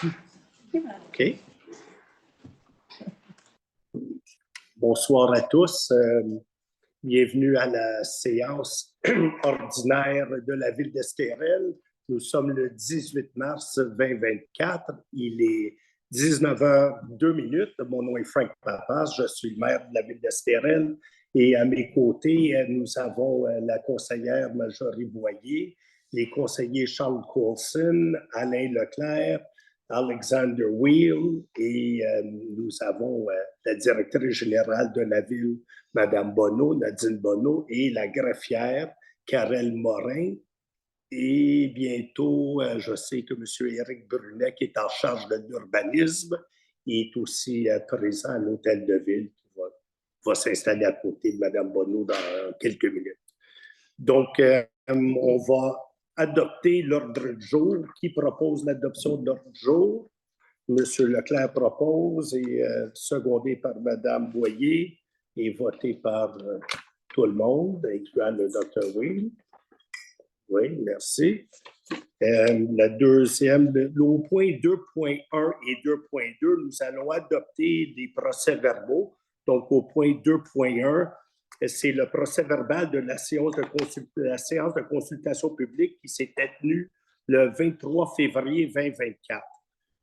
OK. Bonsoir à tous. Bienvenue à la séance ordinaire de la ville d'Estérel. Nous sommes le 18 mars 2024. Il est 19h02. Mon nom est Frank Pappas. Je suis le maire de la ville d'Estérel. Et à mes côtés, nous avons la conseillère Marjorie Boyer, les conseillers Charles Coulson, Alain Leclerc, Alexander Wheel et nous avons la directrice générale de la ville, Mme Bonneau, Nadine Bonneau, et la greffière, Karel Morin. Et bientôt, je sais que M. Éric Brunet, qui est en charge de l'urbanisme, est aussi présent à l'hôtel de ville, qui va s'installer à côté de Mme Bonneau dans quelques minutes. Donc, on va adopter l'ordre du jour. Qui propose l'adoption de l'ordre du jour? M. Leclerc propose et secondé par Mme Boyer et voté par tout le monde, incluant le Dr. Wheel. Oui, merci. La deuxième, au point 2.1 et 2.2, nous allons adopter des procès-verbaux. Donc, au point 2.1, c'est le procès-verbal de la séance de consultation publique qui s'était tenue le 23 février 2024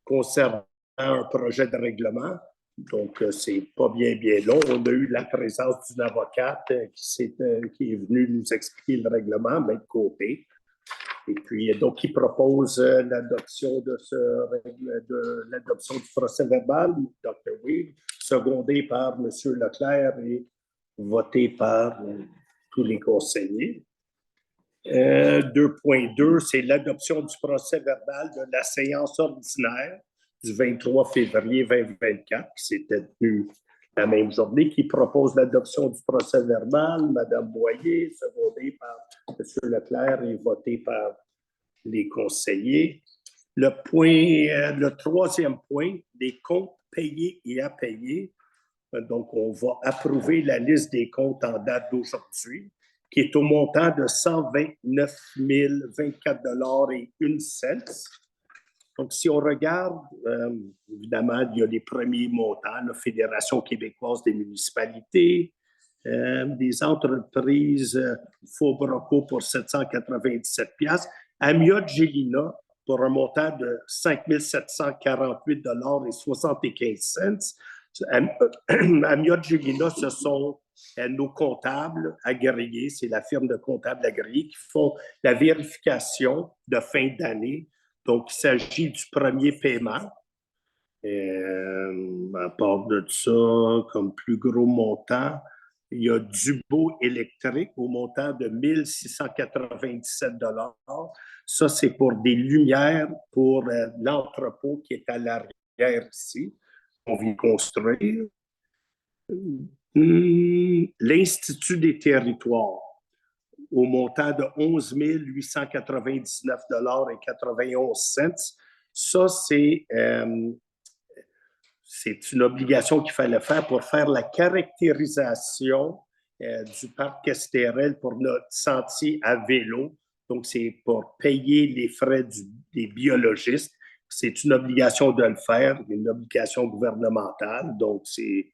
concernant un projet de règlement. Donc, c'est pas bien long. On a eu la présence d'une avocate qui est venue nous expliquer le règlement, mais de côté. Et puis, donc, il propose l'adoption l'adoption du procès-verbal, Dr. Wheel, secondé par M. Leclerc et voté par tous les conseillers. 2.2, c'est l'adoption du procès-verbal de la séance ordinaire du 23 février 2024, qui s'était tenue la même journée, qui propose l'adoption du procès-verbal, Mme Boyer, secondée par M. Leclerc et votée par les conseillers. Le troisième point, des comptes payés et à payer. Donc, on va approuver la liste des comptes en date d'aujourd'hui, qui est au montant de 129 024 et 1 cent. Donc, si on regarde, évidemment, il y a les premiers montants, la Fédération québécoise des municipalités, des entreprises Fobroco pour 797 $, Amiot Gélina pour un montant de 5 748 $ et 75 cents. Amiot Gélina, ce sont nos comptables agréés, c'est la firme de comptables agréés qui font la vérification de fin d'année. Donc, il s'agit du premier paiement. À part de ça, comme plus gros montant, il y a Dubo électrique au montant de 1 697 $. Ça, c'est pour des lumières pour l'entrepôt qui est à l'arrière ici. On vient construire. L'Institut des territoires au montant de 11 899 $ et 91 cents. Ça, c'est une obligation qu'il fallait faire pour faire la caractérisation du parc Estérel pour notre sentier à vélo. Donc, c'est pour payer les frais des biologistes. C'est une obligation de le faire, une obligation gouvernementale. Donc, c'est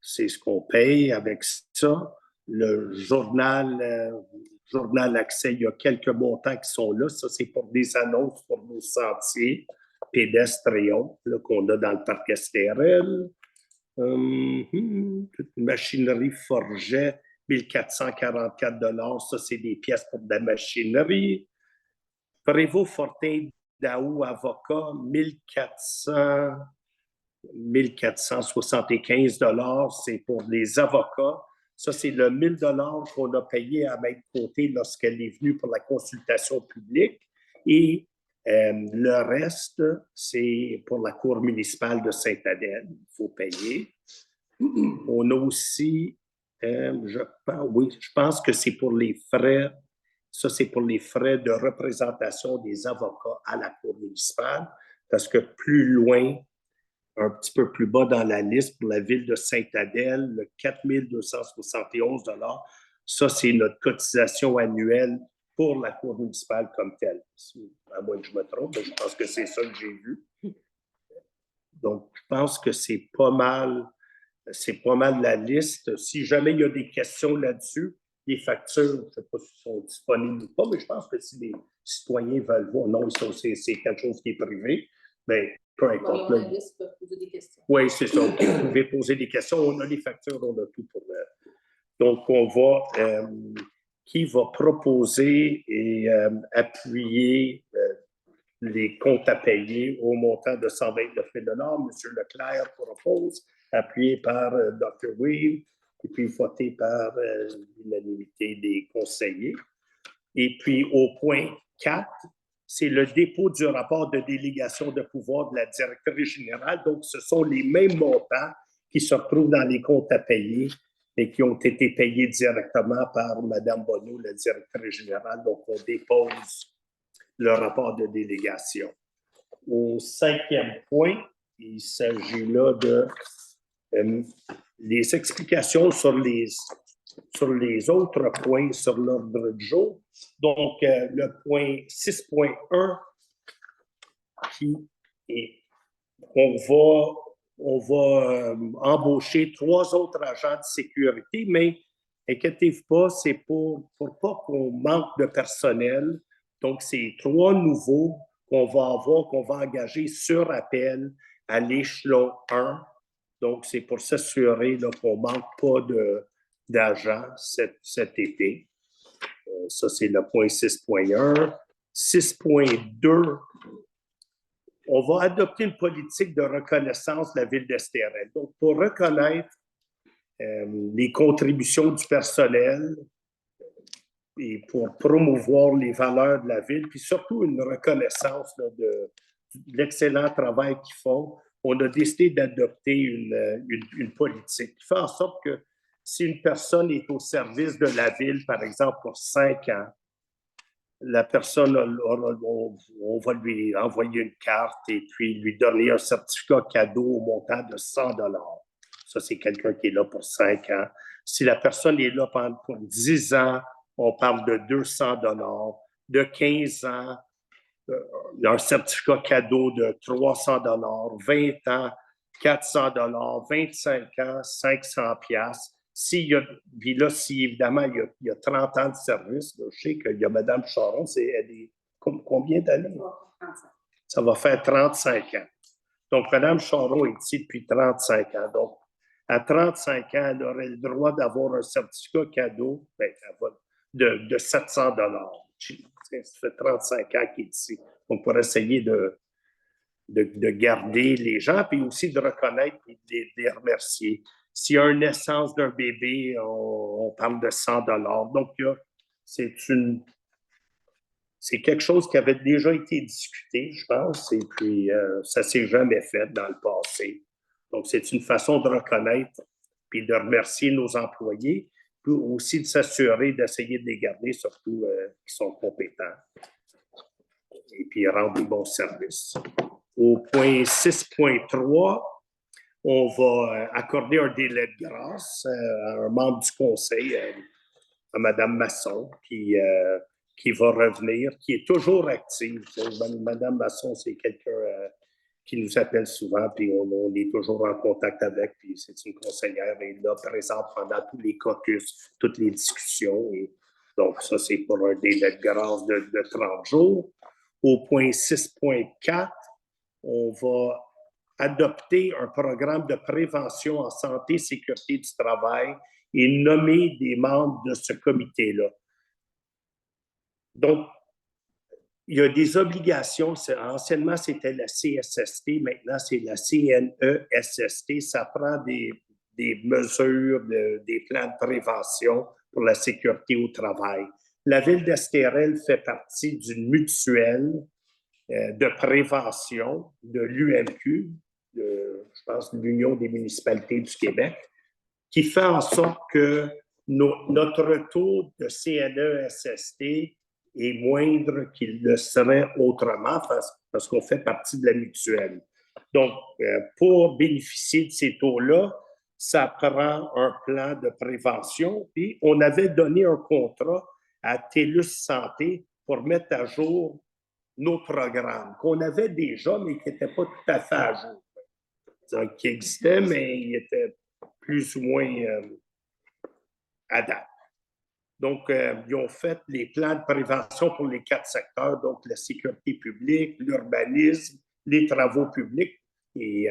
ce qu'on paye avec ça. Le journal Accès, il y a quelques montants qui sont là. Ça, c'est pour des annonces pour nos sentiers pédestriens qu'on a dans le parc Estérel. Une machinerie Forget, 1 444 $. Ça, c'est des pièces pour de la machinerie. Prévost Fortin Daou, avocat, 1 475 $, c'est pour les avocats. Ça, c'est le 1 000 $ qu'on a payé à mettre de côté lorsqu'elle est venue pour la consultation publique. Et le reste, c'est pour la Cour municipale de Sainte-Adèle. Il faut payer. On a aussi, je pense que c'est pour les frais. Ça, c'est pour les frais de représentation des avocats à la Cour municipale, parce que plus loin, un petit peu plus bas dans la liste, pour la ville de Sainte-Adèle, le 4 271 $. Ça, c'est notre cotisation annuelle pour la Cour municipale comme telle. À moins que je me trompe, mais je pense que c'est ça que j'ai vu. Donc, je pense que c'est pas mal la liste. Si jamais il y a des questions là-dessus, les factures, je ne sais pas si sont disponibles ou pas, mais je pense que si les citoyens veulent voir, non, c'est quelque chose qui est privé, mais peu importe. Les journalistes peuvent poser des questions. Oui, c'est ça. Vous pouvez poser des questions. On a les factures, on a tout pour donc, qui va proposer et appuyer les comptes à payer au montant de 129 000 M. Leclerc propose, appuyé par Dr. Weave, et puis voté par l'unanimité des conseillers. Et puis, au point 4, c'est le dépôt du rapport de délégation de pouvoir de la directrice générale. Donc, ce sont les mêmes montants qui se retrouvent dans les comptes à payer et qui ont été payés directement par Mme Bonneau, la directrice générale. Donc, on dépose le rapport de délégation. Au 5e point, il s'agit là de les explications sur les autres points sur l'ordre du jour. Donc, le point 6.1, qui est on va embaucher 3 autres agents de sécurité, mais inquiétez-vous pas, c'est pour pas qu'on manque de personnel. Donc, c'est 3 nouveaux qu'on va engager sur appel à l'échelon 1. Donc, c'est pour s'assurer qu'on ne manque pas d'agents cet été. Ça, c'est le point 6.1. 6.2, on va adopter une politique de reconnaissance de la ville d'Estérel. Donc, pour reconnaître les contributions du personnel et pour promouvoir les valeurs de la ville, puis surtout une reconnaissance de l'excellent travail qu'ils font, on a décidé d'adopter une politique qui fait en sorte que si une personne est au service de la ville, par exemple, pour 5 ans, la personne, on va lui envoyer une carte et puis lui donner un certificat cadeau au montant de 100 $. Ça, c'est quelqu'un qui est là pour 5 ans. Si la personne est là pour 10 ans, on parle de 200 $. De 15 ans, un certificat cadeau de 300 $. 20 ans, 400 $. 25 ans, 500 $. Puis là, si évidemment, il y a 30 ans de service, là, je sais qu'il y a Mme Charon, elle est combien d'années? 35. Ça va faire 35 ans. Donc, Mme Charon est ici depuis 35 ans. Donc, à 35 ans, elle aurait le droit d'avoir un certificat cadeau de 700 $. Ça fait 35 ans qu'il est ici. Donc, pour essayer de garder les gens, puis aussi de reconnaître et de les remercier. S'il y a une naissance d'un bébé, on parle de 100 $. Donc, c'est quelque chose qui avait déjà été discuté, je pense, et puis ça ne s'est jamais fait dans le passé. Donc, c'est une façon de reconnaître puis de remercier nos employés, puis aussi de s'assurer d'essayer de les garder, surtout qui sont compétents, et puis rendre des bons services. Au point 6.3, on va accorder un délai de grâce à un membre du conseil, à Mme Masson, qui va revenir, qui est toujours active. Mme Masson, c'est quelqu'un qui nous appelle souvent, puis on est toujours en contact avec, puis c'est une conseillère, elle est là, présente pendant tous les caucus, toutes les discussions. Et donc, ça, c'est pour un délai de grâce de 30 jours. Au point 6.4, on va adopter un programme de prévention en santé et sécurité du travail et nommer des membres de ce comité-là. Donc, il y a des obligations. Anciennement, c'était la CSST. Maintenant, c'est la CNESST. Ça prend des mesures, des plans de prévention pour la sécurité au travail. La ville d'Estérel fait partie d'une mutuelle de prévention de l'UMQ, je pense de l'Union des municipalités du Québec, qui fait en sorte que notre taux de CNESST est moindre qu'il le serait autrement parce qu'on fait partie de la mutuelle. Donc, pour bénéficier de ces taux-là, ça prend un plan de prévention. Puis, on avait donné un contrat à TELUS Santé pour mettre à jour nos programmes qu'on avait déjà, mais qui n'étaient pas tout à fait à jour. qui existait, mais il était plus ou moins adapté. Donc, ils ont fait les plans de prévention pour les 4 secteurs, donc la sécurité publique, l'urbanisme, les travaux publics et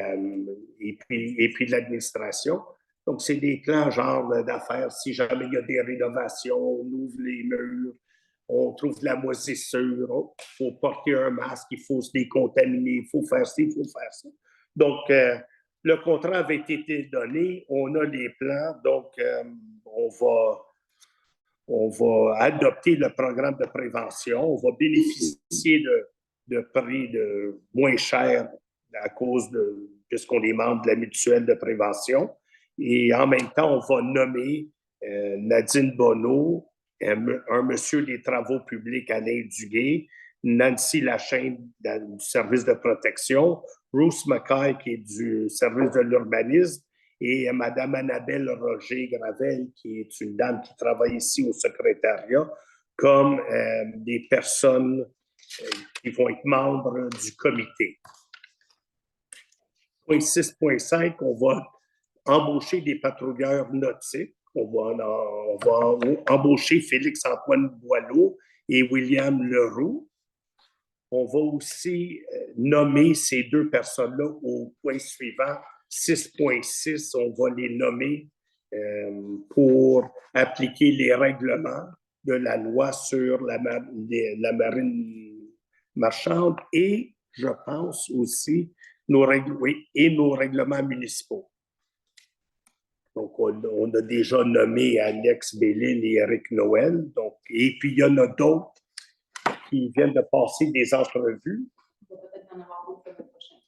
puis l'administration. Donc, c'est des plans genre d'affaires. Si jamais il y a des rénovations, on ouvre les murs, on trouve de la moisissure, il faut porter un masque, il faut se décontaminer, il faut faire ci, il faut faire ça. Donc, le contrat avait été donné, on a les plans, donc on va adopter le programme de prévention, on va bénéficier de prix moins chers à cause de ce qu'on est membre de la mutuelle de prévention. Et en même temps, on va nommer Nadine Bonneau, un monsieur des travaux publics Alain Duguay, Nancy Lachaine du service de protection, Bruce Mackay qui est du service de l'urbanisme et Mme Annabelle Roger-Gravel qui est une dame qui travaille ici au secrétariat comme des personnes qui vont être membres du comité. Point 6.5, on va embaucher des patrouilleurs nautiques. On va embaucher Félix-Antoine Boileau et William Leroux. On va aussi nommer ces 2 personnes-là au point suivant, 6.6. On va les nommer pour appliquer les règlements de la loi sur la marine marchande et, je pense aussi, nos règlements municipaux. Donc, on a déjà nommé Alex Bellil et Eric Noël. Donc, et puis, il y en a d'autres qui viennent de passer des entrevues. On va peut-être en avoir d'autres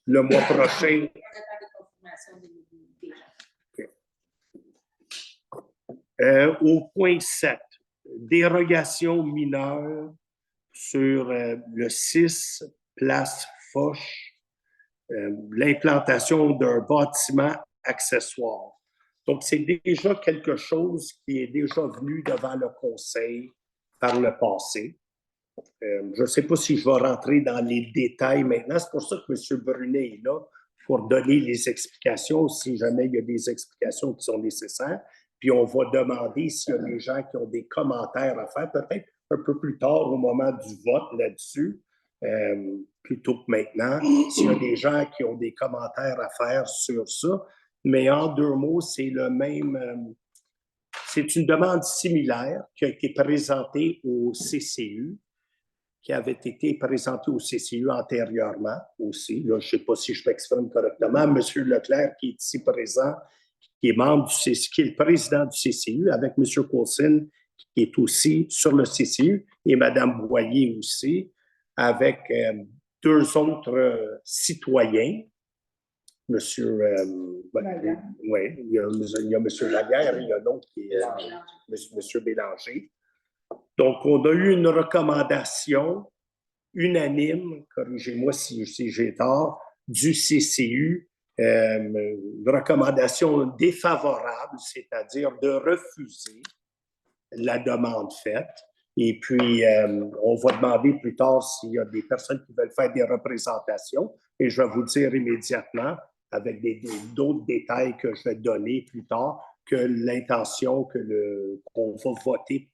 le mois prochain. Le mois prochain. Au point 7, dérogation mineure sur le 6, place Foch, l'implantation d'un bâtiment accessoire. Donc, c'est déjà quelque chose qui est déjà venu devant le Conseil par le passé. Je ne sais pas si je vais rentrer dans les détails maintenant. C'est pour ça que M. Brunet est là pour donner les explications, si jamais il y a des explications qui sont nécessaires. Puis on va demander s'il y a des gens qui ont des commentaires à faire, peut-être un peu plus tard au moment du vote là-dessus, plutôt que maintenant. S'il y a des gens qui ont des commentaires à faire sur ça. Mais en 2 mots, c'est le même. C'est une demande similaire qui a été présentée au CCU, qui avait été présentée au CCU antérieurement aussi. Là, je ne sais pas si je m'exprime correctement. M. Leclerc, qui est ici présent, qui est membre du CCU, qui est le président du CCU, avec M. Coulson, qui est aussi sur le CCU, et Mme Boyer aussi, avec 2 autres citoyens. Monsieur, oui, il y a M. Laguerre et il y a l'autre qui est M. Bélanger. Donc, on a eu une recommandation unanime, corrigez-moi si j'ai tort, du CCU, une recommandation défavorable, c'est-à-dire de refuser la demande faite. Et puis, on va demander plus tard s'il y a des personnes qui veulent faire des représentations. Et je vais vous dire immédiatement, avec d'autres détails que je vais donner plus tard, que l'intention qu'on va voter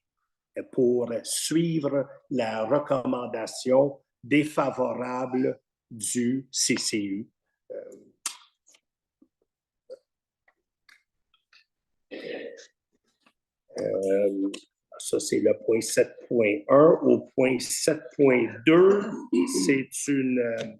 pour suivre la recommandation défavorable du CCU. Ça, c'est le point 7.1. Au point 7.2, c'est une...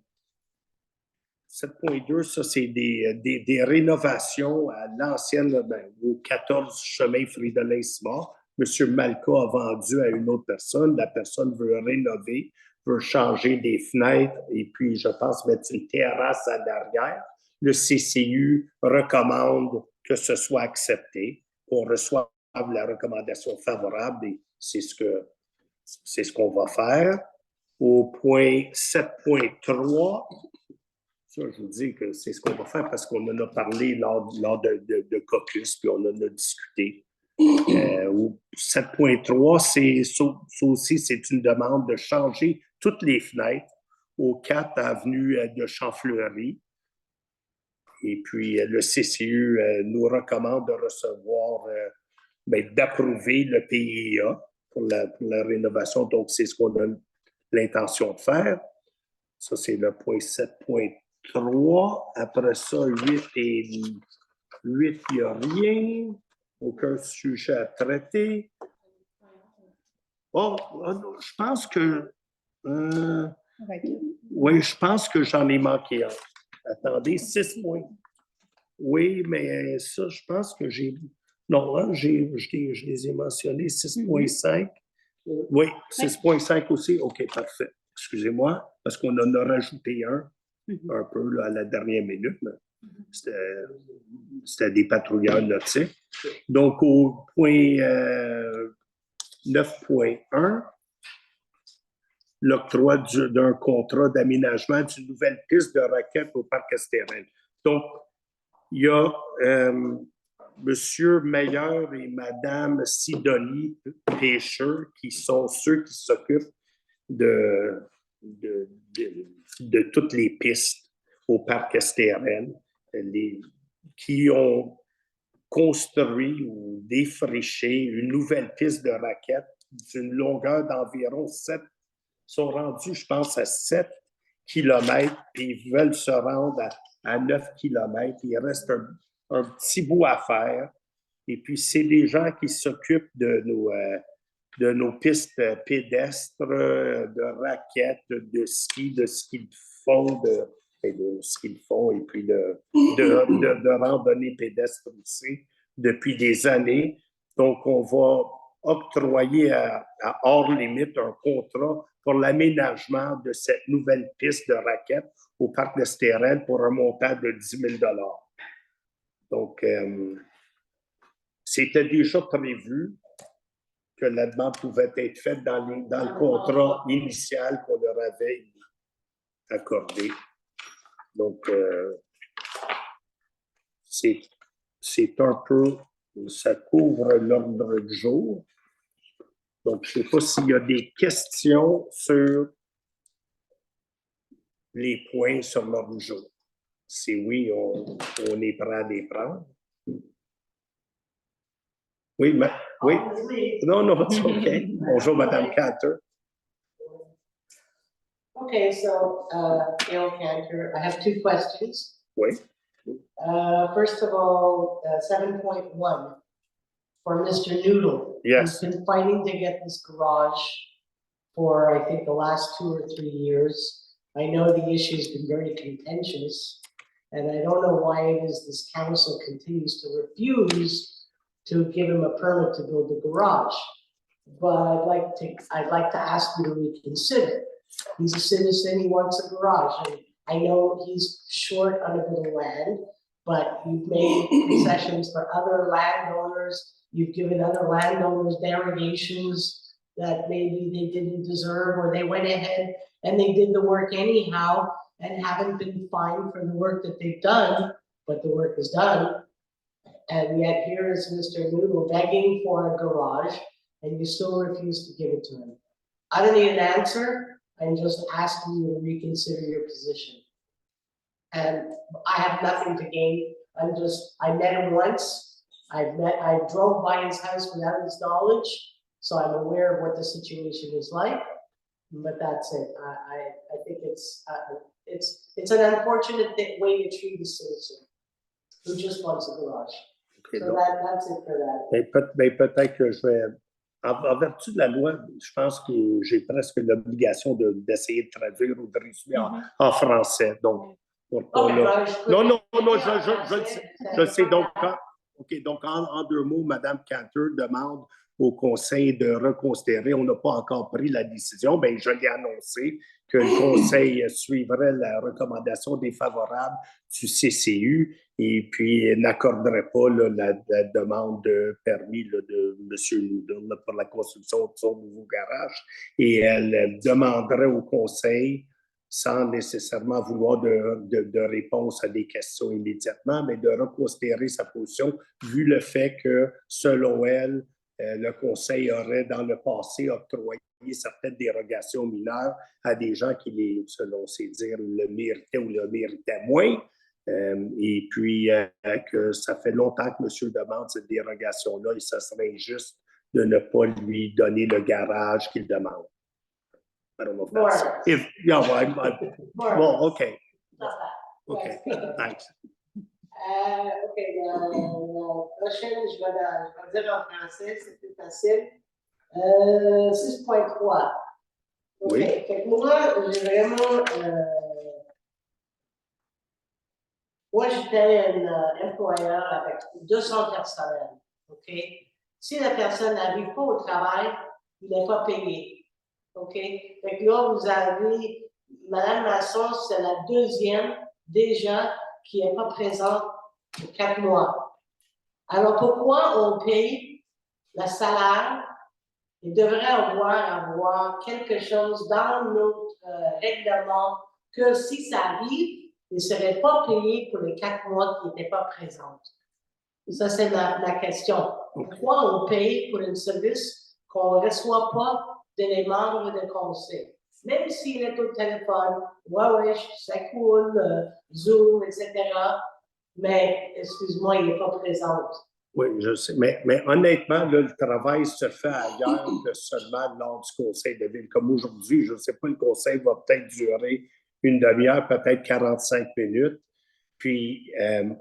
7.2, ça, c'est des rénovations à l'ancienne, au 14 chemin Fridolin-Simard. M. Malka a vendu à une autre personne. La personne veut rénover, veut changer des fenêtres et puis, je pense, mettre une terrasse à l'arrière. Le CCU recommande que ce soit accepté. On reçoit la recommandation favorable et c'est ce qu'on va faire. Au point 7.3, ça, je vous dis que c'est ce qu'on va faire parce qu'on en a parlé lors de caucus, puis on en a discuté. 7.3, ça aussi, c'est une demande de changer toutes les fenêtres aux 4 avenues de Champfleury. Et puis, le CCU nous recommande de recevoir, d'approuver le PIA pour la rénovation. Donc, c'est ce qu'on a l'intention de faire. Ça, c'est le point 7.3. Après ça, 8, il n'y a rien. Aucun sujet à traiter. Oh, je pense que... oui, je pense que j'en ai manqué un. Attendez, 6 points. Oui, mais ça, je pense que j'ai... Non, là, je les ai mentionnés. 6.5. Oui, 6.5 aussi. OK, parfait. Excusez-moi, parce qu'on en a rajouté un peu là, à la dernière minute. C'était des patrouilleurs nautiques. Donc, au point 9.1, l'octroi d'un contrat d'aménagement d'une nouvelle piste de raquettes au parc Estérel. Donc, il y a M. Meilleur et Mme Sidonie Pécheux qui sont ceux qui s'occupent de toutes les pistes au parc Estérel, qui ont construit ou défriché une nouvelle piste de raquettes d'une longueur d'environ 7, sont rendus, je pense, à 7 km, puis ils veulent se rendre à 9 km. Il reste un petit bout à faire. Et puis, c'est des gens qui s'occupent de nos pistes pédestres, de raquettes, de ski de fond, et puis de randonnée pédestre aussi depuis des années. Donc, on va octroyer à hors limite un contrat pour l'aménagement de cette nouvelle piste de raquettes au parc d'Estérel pour un montant de 10 000 $. Donc, c'était déjà prévu que la demande pouvait être faite dans le contrat initial qu'on leur avait accordé. Donc, c'est un peu, ça couvre l'ordre du jour. Donc, je ne sais pas s'il y a des questions sur les points sur l'ordre du jour. Si oui, on est prêt à les prendre. Oui, oui. No, it's okay. Bonjour, Madame Cantor. Okay, so Gail Cantor, I have 2 questions. Oui. First of all, 7.1 for Mr. Noodle. Yes. He's been fighting to get this garage for, I think, the last 2 or 3 years. I know the issue's been very contentious, and I don't know why it is this council continues to refuse to give him a permit to build the garage. But I'd like to ask you to reconsider. He's a citizen, he wants a garage, and I know he's short on a bit of land, but you've made concessions for other landowners, you've given other landowners derogations that maybe they didn't deserve, or they went ahead and they did the work anyhow and haven't been fined for the work that they've done, but the work is done. And yet here is Mr. Noodle begging for a garage, and you still refuse to give it to him. I don't need an answer, I'm just asking you to reconsider your position. And I have nothing to gain, I met him once, I drove by his house without his knowledge, so I'm aware of what the situation is like, but that's it. I think it's an unfortunate way to treat a citizen who just wants a garage. Okay, So that's it for that. Peut-être que je vais... En vertu de la loi, je pense que j'ai presque l'obligation d'essayer de traduire ou de résumer en français. Donc, non, je sais. Donc, en 2 mots, Mme Cantor demande au Conseil de reconsidérer. On n'a pas encore pris la décision. Bien, je l'ai annoncé que le Conseil suivrait la recommandation défavorable du CCU et puis n'accorderait pas la demande de permis de M. Noodle pour la construction de son nouveau garage. Et elle demanderait au Conseil, sans nécessairement vouloir de réponse à des questions immédiatement, mais de reconsidérer sa position, vu le fait que, selon elle, le Conseil aurait, dans le passé, octroyé certaines dérogations mineures à des gens qui, selon ses dires, le méritaient ou le méritaient moins. Et puis, que ça fait longtemps que monsieur demande cette dérogation-là et ça serait injuste de ne pas lui donner le garage qu'il demande. I don't know if that's... More. Yeah, well, More. well, okay. Not that. Okay, thanks. OK, la prochaine, je vais dire en français, c'est plus facile. 6.3. OK, Oui. fait que moi, j'ai vraiment... moi, j'étais un employeur avec 200 personnels. OK? Si la personne n'arrive pas au travail, il n'est pas payé. OK? Fait que là, vous avez Mme Masson, c'est la deuxième déjà qui n'est pas présente pour 4 mois. Alors, pourquoi on paye le salaire? Il devrait avoir quelque chose dans notre règlement que si ça arrive, il ne serait pas payé pour les 4 mois qui n'étaient pas présents. Ça, c'est ma question. Pourquoi on paye pour un service qu'on ne reçoit pas des membres de conseil? Même s'il est au téléphone, ouais, ça cool, Zoom, etc. Mais, excuse-moi, il n'est pas présent. Oui, je sais. Mais honnêtement, là, le travail se fait ailleurs que seulement lors du conseil de ville. Comme aujourd'hui, je ne sais pas, le conseil va peut-être durer une demi-heure, peut-être 45 minutes. Puis,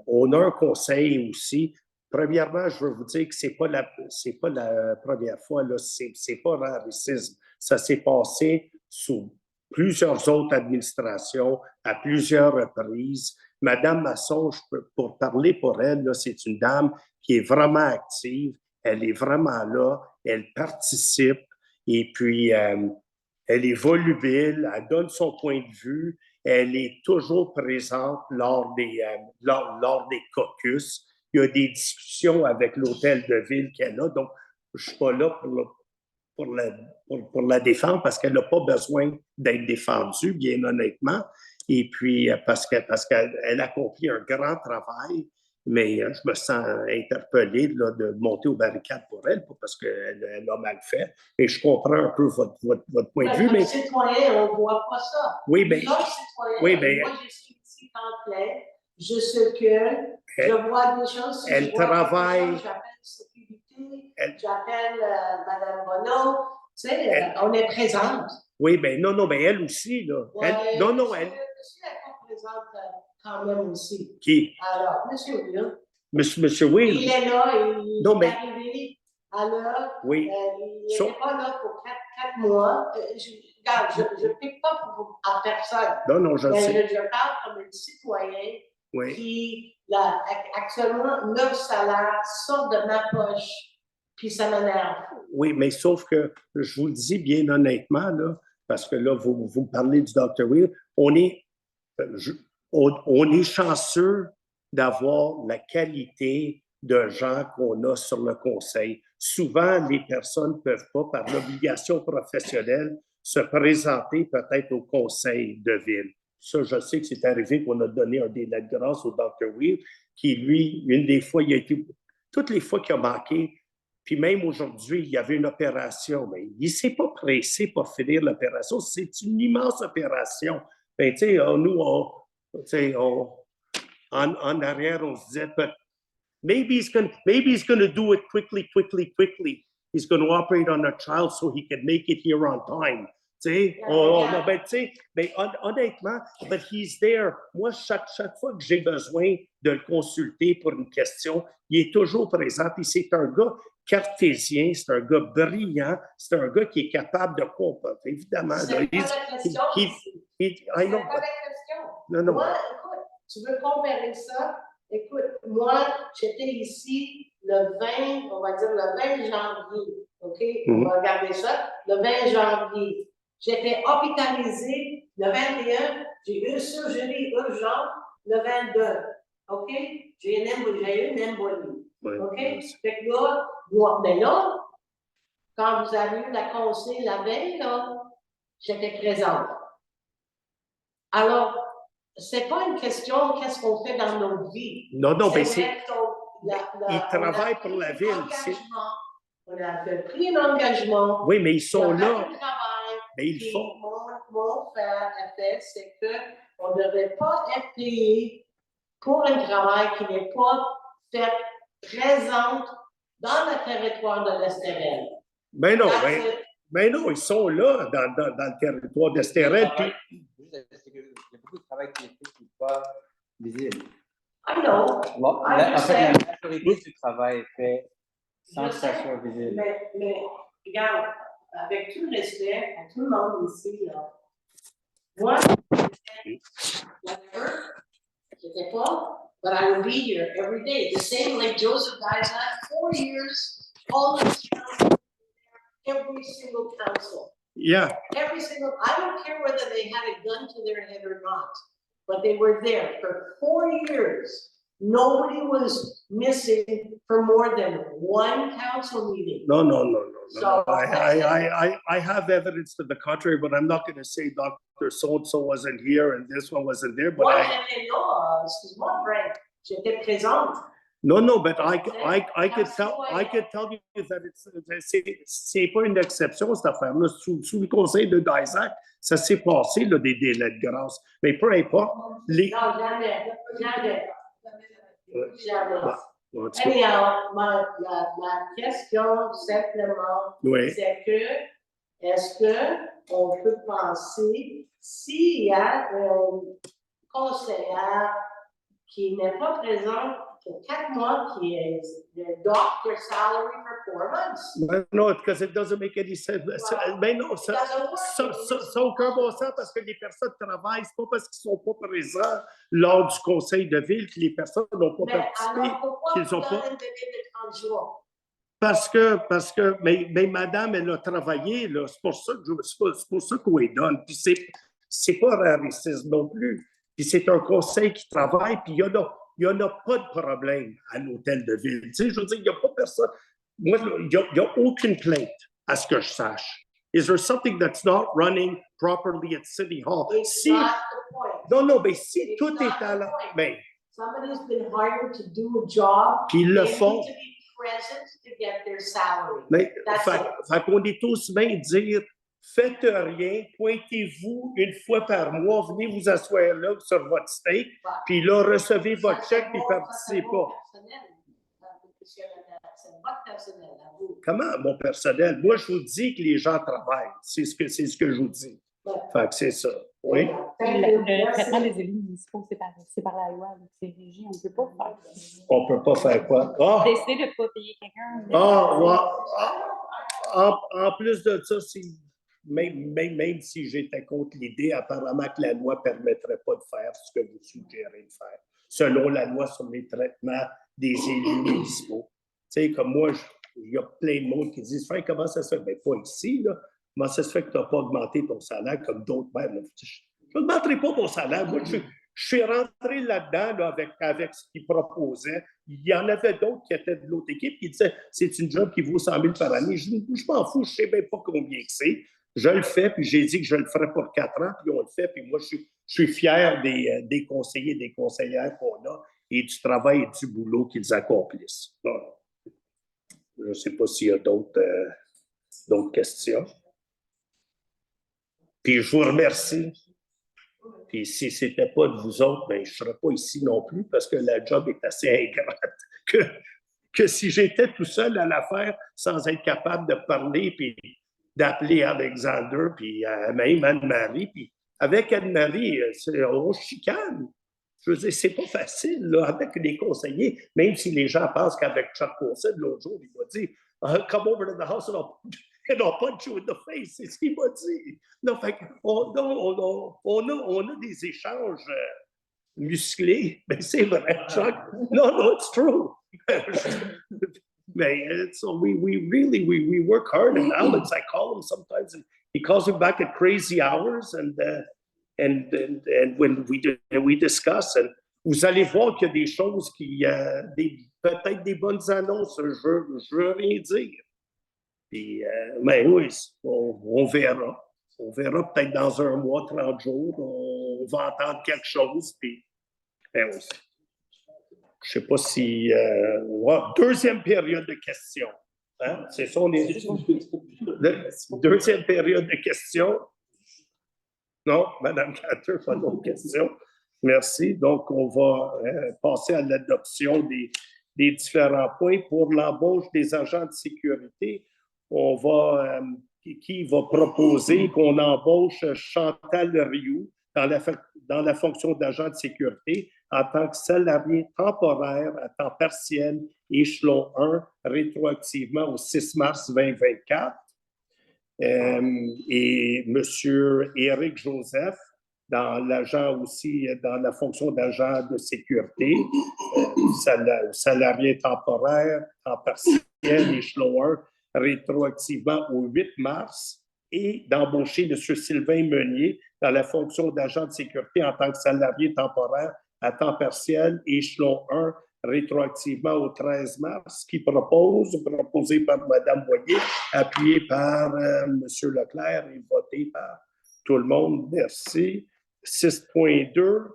on a un conseil aussi. Premièrement, je veux vous dire que ce n'est pas la première fois, là, c'est pas rarissime. Ça s'est passé sous plusieurs autres administrations, à plusieurs reprises. Madame Masson, pour parler pour elle, là, c'est une dame qui est vraiment active, elle est vraiment là, elle participe et puis elle est volubile, elle donne son point de vue, elle est toujours présente lors des caucus. Il y a des discussions avec l'hôtel de ville qu'elle a, donc je ne suis pas là pour la défendre parce qu'elle n'a pas besoin d'être défendue, bien honnêtement. Et puis, parce qu'elle accomplit un grand travail, mais je me sens interpellé là, de monter aux barricades pour elle, parce qu'elle a mal fait. Et je comprends un peu votre point de vue. Mais les citoyens, on ne voit pas ça. Oui, mais... Oui, mais moi, je suis ici en plein. Je sais que je vois des choses. Si elle travaille... J'appelle sécurité, j'appelle Mme Bonneau. Tu sais, on est présente. Oui, mais non, mais elle aussi, là. Ouais, elle elle est pas présente quand même aussi. Qui? Alors, M. Will. Monsieur Will. Il est là, il est arrivé à l'heure. Oui. Il n'était pas là pour 4 mois. Je ne pique pas à personne. Non, je sais. Je parle comme un citoyen oui. qui, là, actuellement, leur salaire sort de ma poche. Puis ça m'énerve. Oui, mais sauf que je vous le dis bien honnêtement, là, parce que là, vous me parlez du Dr. Will, on est chanceux d'avoir la qualité de gens qu'on a sur le conseil. Souvent, les personnes ne peuvent pas, par l'obligation professionnelle, se présenter peut-être au conseil de ville. Ça, je sais que c'est arrivé qu'on a donné un délai de grâce au Dr. Will, qui, lui, une des fois, toutes les fois qu'il a manqué, puis même aujourd'hui, il y avait une opération, mais il ne s'est pas pressé pour finir l'opération. C'est une immense opération. Ben, tu sais, nous, en arrière, on se disait, but maybe he's going to do it quickly. He's going to operate on a child so he can make it here on time. Tu sais, ben, tu sais, ben, honnêtement, but he's there. Moi, chaque fois que j'ai besoin de le consulter pour une question, il est toujours présent. Puis c'est un gars cartésien, c'est un gars brillant, c'est un gars qui est capable de comprendre. Évidemment, c'est pas la question. C'est pas la question. Non. Moi, écoute, tu veux comparer ça? Écoute, moi, j'étais ici le 20, on va dire le 20 janvier. OK? On va regarder ça. Le 20 janvier. J'étais hospitalisée le 21. J'ai eu une surgerie urgente le 22. OK? J'ai eu une embolie. OK? Fait que là, mais là, quand vous avez eu la conseil la veille, là, j'étais présente. Alors, c'est pas une question qu'est-ce qu'on fait dans notre vie. Non, mais c'est... Ils travaillent pour la ville. On a pris un engagement. Oui, mais ils sont là. Mais ils font. Mon frère a fait, c'est qu'on ne devrait pas être payé pour un travail qui n'est pas fait présent dans le territoire de l'Estérel. Ben non, That's it. ben non, ils sont là dans le territoire d'Estérel. Puis, Il y a beaucoup de travail qui est fait qui n'est pas visible. I know, Bon, I en fait, la understand. majorité du travail est fait sans que Je ça sais, soit visible. mais regarde, avec tout le respect à tout le monde ici, là, moi, whatever, j'étais pas, but I would be here every day. The same like Joseph Isaac, 4 years, all the council, every single council. yeah, Every single, I don't care whether they had a gun to their head or not, but they were there for 4 years. Nobody was missing for more than one council meeting. no. So- I have evidence to the contrary, but I'm not going to say Dr. So-and-so wasn't here and this one wasn't there, but Moi, I, j'étais là, excuse-moi, Frank, j'étais présente. no, but I could tell you that c'est pas une exception, cette affaire-là. Sous le conseil de Isaac, ça s'est passé, là, des délais de grâce. Mais peu importe, les... Non, jamais. En tout cas, Anyhow, la question simplement, oui. c'est que, est-ce que on peut penser, s'il y a un conseiller qui n'est pas présent pour 4 mois, qui est le doctor salary performance? No, because it doesn't make any sense. Mais non, ça n'a aucun bon sens parce que les personnes travaillent, c'est pas parce qu'ils ne sont pas présents lors du conseil de ville que les personnes n'ont pas Mais participé. alors, pourquoi qu'ils vous ont donnez pas- un délai de 30 jours? Mais madame, elle a travaillé, là, c'est pour ça qu'on lui donne. Puis c'est pas rarissime non plus. Puis c'est un conseil qui travaille, puis il y en a pas de problème à l'hôtel de ville. Tu sais, je veux dire, il n'y a pas personne. Moi, il n'y a aucune plainte, à ce que je sache. Is there something that's not running properly at City Hall? It's Si, not the point. non, mais si It's tout not est à the la... point. Ben, Somebody's been hired to do a job. puis ils le They font. need to be present to get their salary. Mais, That's fait qu'on est tous bien dire, faites rien, pointez-vous une fois par mois, venez vous asseoir là sur votre steak, puis là, recevez votre Ça, c'est chèque, puis mon- participez ça, c'est mon pas. personnel. C'est votre personnel à vous. Comment, mon personnel? Moi, je vous dis que les gens travaillent. C'est ce que je vous dis. Ouais. Fait que c'est ça. Oui. Thank you. Le Merci. traitement des élus municipaux, c'est par la loi, donc c'est régi, on ne peut pas faire. On peut pas faire quoi? Ah! Décider de ne pas payer quelqu'un. Ah, ouais. En plus de ça, même si j'étais contre l'idée, apparemment que la loi ne permettrait pas de faire ce que vous suggérez de faire, selon la loi sur les traitements des élus municipaux. Tu sais, comme moi, il y a plein de monde qui disent « Frank, comment ça se fait? » Bien, pas ici, là. Comment ça se fait que tu n'as pas augmenté ton salaire comme d'autres? Ben, je n'augmenterai pas mon salaire. Moi, je suis rentré là-dedans là, avec ce qu'ils proposaient. Il y en avait d'autres qui étaient de l'autre équipe qui disaient c'est une job qui vaut 100 000 par année. Je m'en fous, je ne sais même pas combien que c'est. Je le fais, puis j'ai dit que je le ferais pour 4 ans, puis on le fait. Puis moi, je suis fier des conseillers et des conseillères qu'on a et du travail et du boulot qu'ils accomplissent. Bon. Je ne sais pas s'il y a d'autres questions. Puis je vous remercie. Puis si ce n'était pas de vous autres, ben, je ne serais pas ici non plus parce que la job est assez ingrate que si j'étais tout seul à la faire sans être capable de parler puis d'appeler Alexander puis même Anne-Marie. Puis avec Anne-Marie, on chicane. Je veux dire, c'est pas facile là, avec les conseillers, même si les gens pensent qu'avec Chuck Colson, l'autre jour, il m'a dit come over to the house and I'll punch you in the face. C'est ce qu'il m'a dit. Non, fait on a des échanges musclés. Mais c'est vrai, Chuck. No, it's true. Mais so we work hard. And Alex, I call him sometimes, and he calls me back at crazy hours, and when we discuss, and vous allez voir qu'il y a des choses peut-être des bonnes annonces. Je veux rien dire. Puis, mais oui, on verra. On verra peut-être dans 1 mois, 30 jours, on va entendre quelque chose. Puis, ben oui. Je ne sais pas si... deuxième période de questions. Hein? C'est ça, on est... Deuxième période de questions. Non, Mme Carter, pas d'autres questions. Merci. Donc, on va passer à l'adoption des différents points. Pour l'embauche des agents de sécurité, on va, qui va proposer qu'on embauche Chantal Rioux dans la fonction d'agent de sécurité en tant que salarié temporaire à temps partiel, échelon 1, rétroactivement au 6 mars 2024. Et M. Éric Joseph, dans la fonction d'agent de sécurité, salarié temporaire, temps partiel, échelon 1, rétroactivement au 8 mars, et d'embaucher M. Sylvain Meunier dans la fonction d'agent de sécurité en tant que salarié temporaire à temps partiel, échelon 1, rétroactivement au 13 mars, proposé par Mme Boyer, appuyé par M. Leclerc et voté par tout le monde. Merci. 6.2,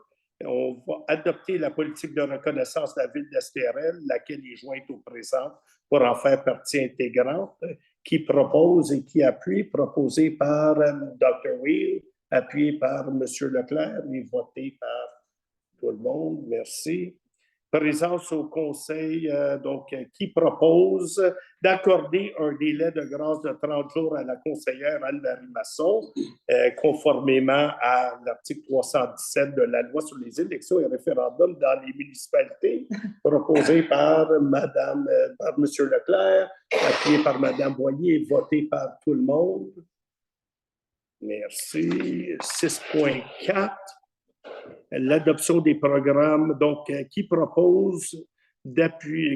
on va adopter la politique de reconnaissance de la ville d'Estérel, laquelle est jointe au présent pour en faire partie intégrante, qui propose et qui appuie, proposé par Dr. Weil, appuyé par M. Leclerc et voté par tout le monde. Merci. Présence au conseil, qui propose d'accorder un délai de grâce de 30 jours à la conseillère Anne-Marie Masson, conformément à l'article 317 de la loi sur les élections et référendums dans les municipalités, proposé par M. Leclerc, appuyé par Mme Boyer et voté par tout le monde. Merci. 6.4. L'adoption des programmes, qui propose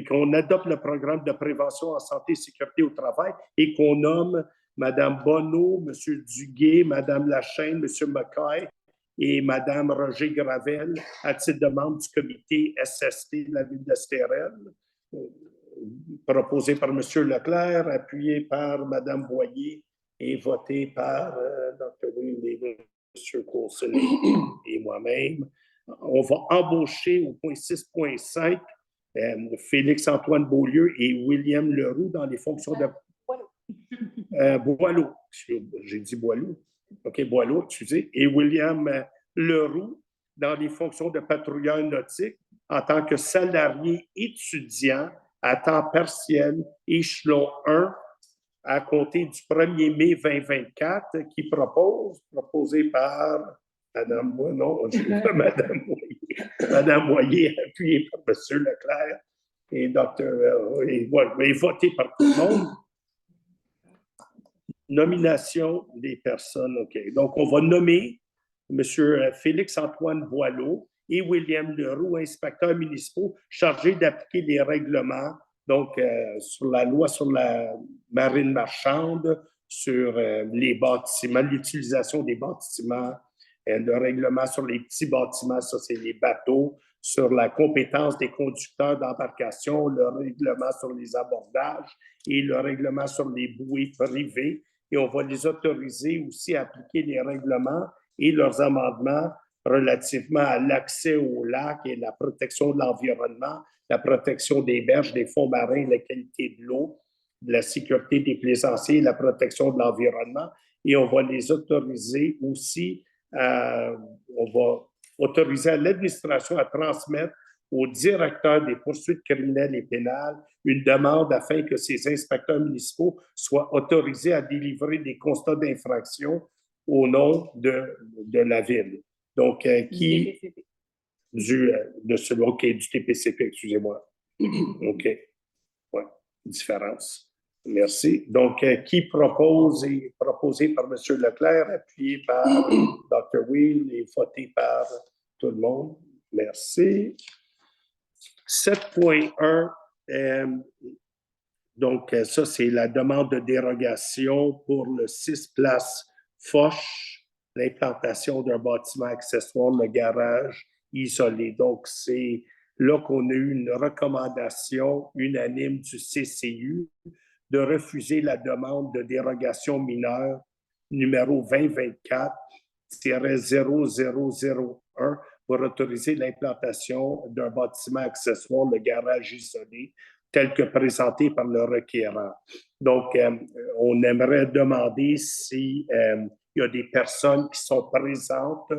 qu'on adopte le programme de prévention en santé et sécurité au travail et qu'on nomme Mme Bonneau, M. Duguay, Mme Lachaine, M. Mackay et Mme Roger Gravel à titre de membre du comité SST de la ville d'Estérel, proposé par M. Leclerc, appuyé par Mme Boyer et voté par Dr. Will, M. Coulson et moi-même. On va embaucher au point 6.5 Félix-Antoine Beaulieu et William Leroux dans les fonctions de... Boileau. J'ai dit Boileau. OK, Boileau, excusez. Et William Leroux dans les fonctions de patrouilleur nautique en tant que salarié étudiant à temps partiel, échelon 1, à compter du 1er mai 2024, proposé par Mme Boyer, appuyé par M. Leclerc et et voté par tout le monde. Nomination des personnes, OK. Donc, on va nommer M. Félix-Antoine Boileau et William Leroux, inspecteurs municipaux chargés d'appliquer les règlements, sur la loi sur la marine marchande, sur les bâtiments, l'utilisation des bâtiments, le règlement sur les petits bâtiments, ça c'est les bateaux, sur la compétence des conducteurs d'embarcation, le règlement sur les abordages et le règlement sur les bouées privées. Et on va les autoriser aussi à appliquer les règlements et leurs amendements relativement à l'accès aux lacs et la protection de l'environnement, la protection des berges, des fonds marins, la qualité de l'eau, la sécurité des plaisanciers, la protection de l'environnement. Et on va les autoriser aussi, on va autoriser à l'administration à transmettre au directeur des poursuites criminelles et pénales une demande afin que ces inspecteurs municipaux soient autorisés à délivrer des constats d'infraction au nom de la ville. Donc, du TPCP, excusez-moi. OK. Ouais, différence. Merci. Donc, qui proposé par M. Leclerc, appuyé par Dr. Will et voté par tout le monde. Merci. 7.1, ça, c'est la demande de dérogation pour le 6 place Foch, l'implantation d'un bâtiment accessoire, le garage isolé. Donc, c'est là qu'on a eu une recommandation unanime du CCU de refuser la demande de dérogation mineure numéro 2024-0001 pour autoriser l'implantation d'un bâtiment accessoire, le garage isolé, tel que présenté par le requérant. Donc, on aimerait demander s'il y a des personnes qui sont présentes,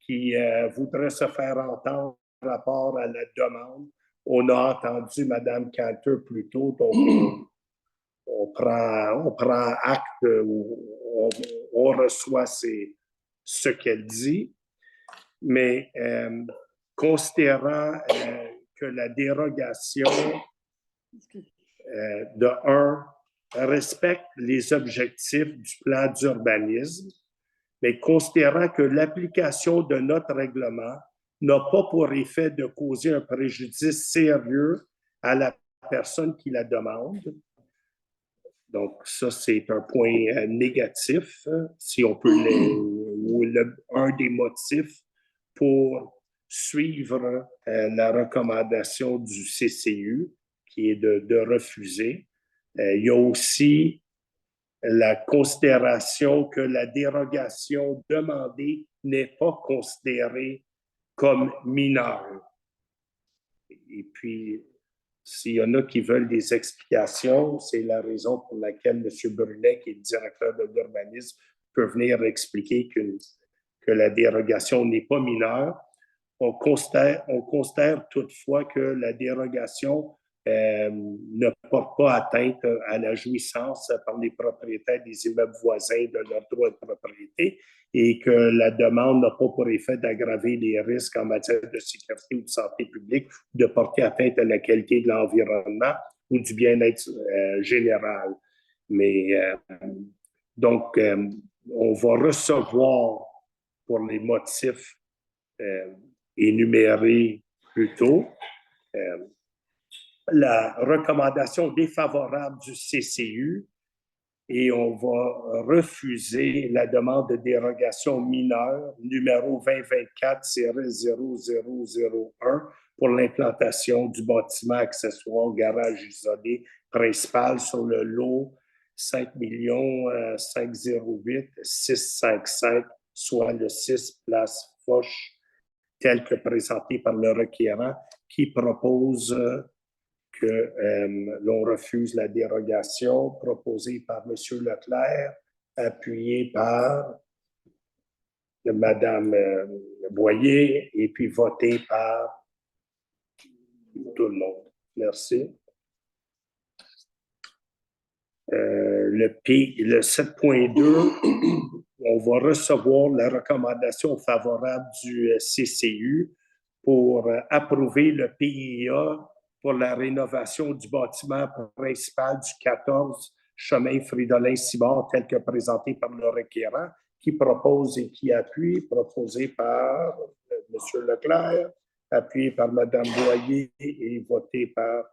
qui voudrait se faire entendre par rapport à la demande. On a entendu Mme Cantor plus tôt, donc on prend acte, on reçoit ce qu'elle dit. Mais considérant que la dérogation, de un, respecte les objectifs du plan d'urbanisme, mais considérant que l'application de notre règlement n'a pas pour effet de causer un préjudice sérieux à la personne qui la demande. Donc, ça, c'est un point négatif, si on peut ou un des motifs pour suivre la recommandation du CCU, qui est de refuser. Il y a aussi la considération que la dérogation demandée n'est pas considérée comme mineure. Et puis, s'il y en a qui veulent des explications, c'est la raison pour laquelle M. Brunet, qui est le directeur de l'urbanisme, peut venir expliquer que la dérogation n'est pas mineure. On considère toutefois que la dérogation ne porte pas atteinte à la jouissance par les propriétaires des immeubles voisins de leur droit de propriété et que la demande n'a pas pour effet d'aggraver les risques en matière de sécurité ou de santé publique, de porter atteinte à la qualité de l'environnement ou du bien-être général. Mais donc, on va recevoir pour les motifs énumérés plus tôt la recommandation défavorable du CCU et on va refuser la demande de dérogation mineure numéro 2024-00001 pour l'implantation du bâtiment accessoire garage isolé principal sur le lot 5 508 655, soit le 6 place Foch, tel que présenté par le requérant, qui propose que l'on refuse la dérogation proposée par M. Leclerc, appuyée par Mme Boyer et puis votée par tout le monde. Merci. Le 7.2, on va recevoir la recommandation favorable du CCU pour approuver le PIA pour la rénovation du bâtiment principal du 14 chemin Fridolin-Cibard, tel que présenté par le requérant, qui propose et qui appuie, proposé par M. Leclerc, appuyé par Mme Boyer et voté par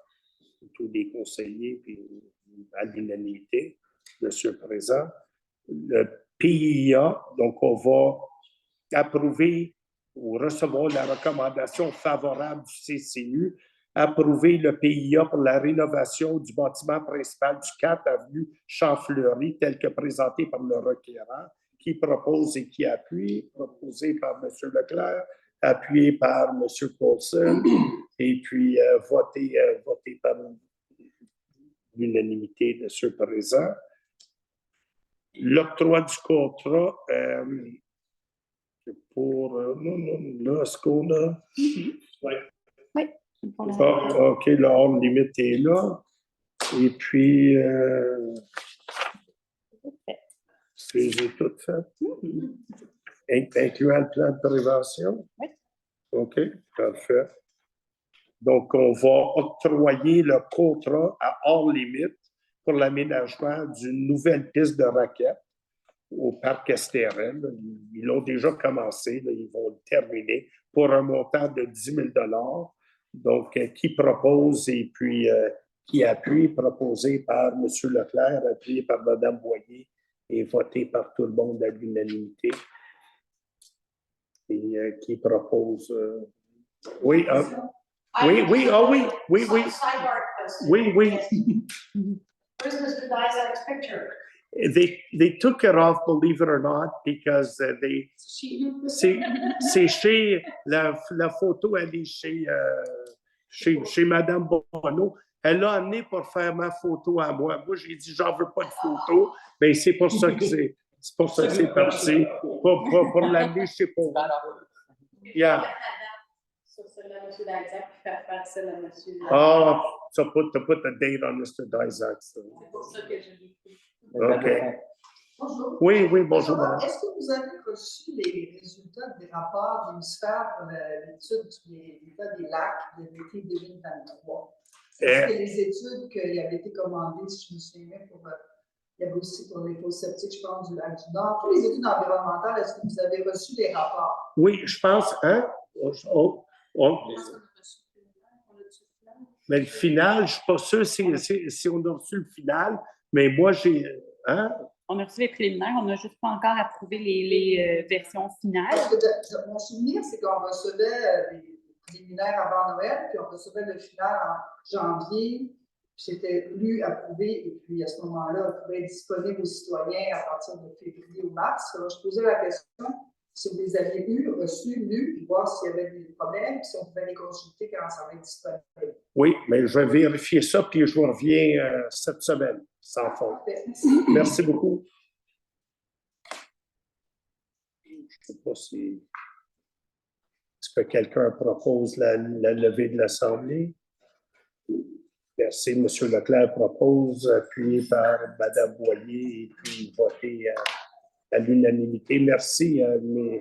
tous les conseillers puis à l'unanimité, M. le Président. Le PIA, donc on va approuver ou recevoir la recommandation favorable du CCU, approuver le PIA pour la rénovation du bâtiment principal du 4 avenue Champfleury, tel que présenté par le requérant, qui propose et qui appuie, proposé par M. Leclerc, appuyé par M. Paulson, et puis voté par l'unanimité de ceux présents. L'octroi du contrat pour... là, est-ce qu'on a... Oui. OK, le hors limite est là. Et puis... j'ai tout fait. Incluant le plan de prévention? Oui. OK, parfait. Donc, on va octroyer le contrat à hors limite pour l'aménagement d'une nouvelle piste de raquettes au parc Estérel. Ils l'ont déjà commencé, là, ils vont le terminer pour un montant de 10 000 $. Donc, qui propose et puis qui appuie, proposé par M. Leclerc, appuyé par Mme Boyer et voté par tout le monde à l'unanimité. Et qui propose... oui, oui, oui, ah oui, oui, oui. Sidebar question. Oui, oui. Where's Mr. Dizak's picture? They took it off, believe it or not, because c'est chez la photo, elle est chez Mme Bonneau. Elle l'a amené pour faire ma photo à moi. Moi, j'ai dit, j'en veux pas de photo. Mais c'est pour ça que c'est parti. Pour l'amener chez Paul. Yeah. Sur celle-là, M. Darzac, puis faire celle à M. Oh, so to put the date on Mr. Dizak. So. C'est pour ça que je l'ai pris. OK. Bonjour. Oui, oui, bonjour, madame. Est-ce que vous avez reçu les résultats des rapports du ministère pour l'étude de l'état des lacs de l'été 2023? Est-ce que les études qui avaient été commandées, si je me souviens bien, il y avait aussi pour les fosses septiques, je pense, du lac du Nord, toutes les études environnementales, est-ce que vous avez reçu les rapports? Oui, je pense, hein? Mais le final, je ne suis pas sûr si on a reçu le final, mais moi, j'ai. Hein? On a reçu les préliminaires, on n'a juste pas encore approuvé les versions finales. Parce que mon souvenir, c'est qu'on recevait les préliminaires avant Noël, puis on recevait le final en janvier, puis c'était lu, approuvé, et puis à ce moment-là, on pouvait être disponible aux citoyens à partir de février ou mars. Alors, je posais la question si vous les aviez reçus, lus, puis voir s'il y avait des problèmes, puis si on pouvait les consulter quand ça va être disponible. Oui, mais je vais vérifier ça, puis je vous reviens cette semaine, sans faute. Merci beaucoup. Je ne sais pas si. Est-ce que quelqu'un propose la levée de l'Assemblée? Merci. M. Leclerc propose, appuyé par Mme Boyer, et puis voté à l'unanimité. Merci.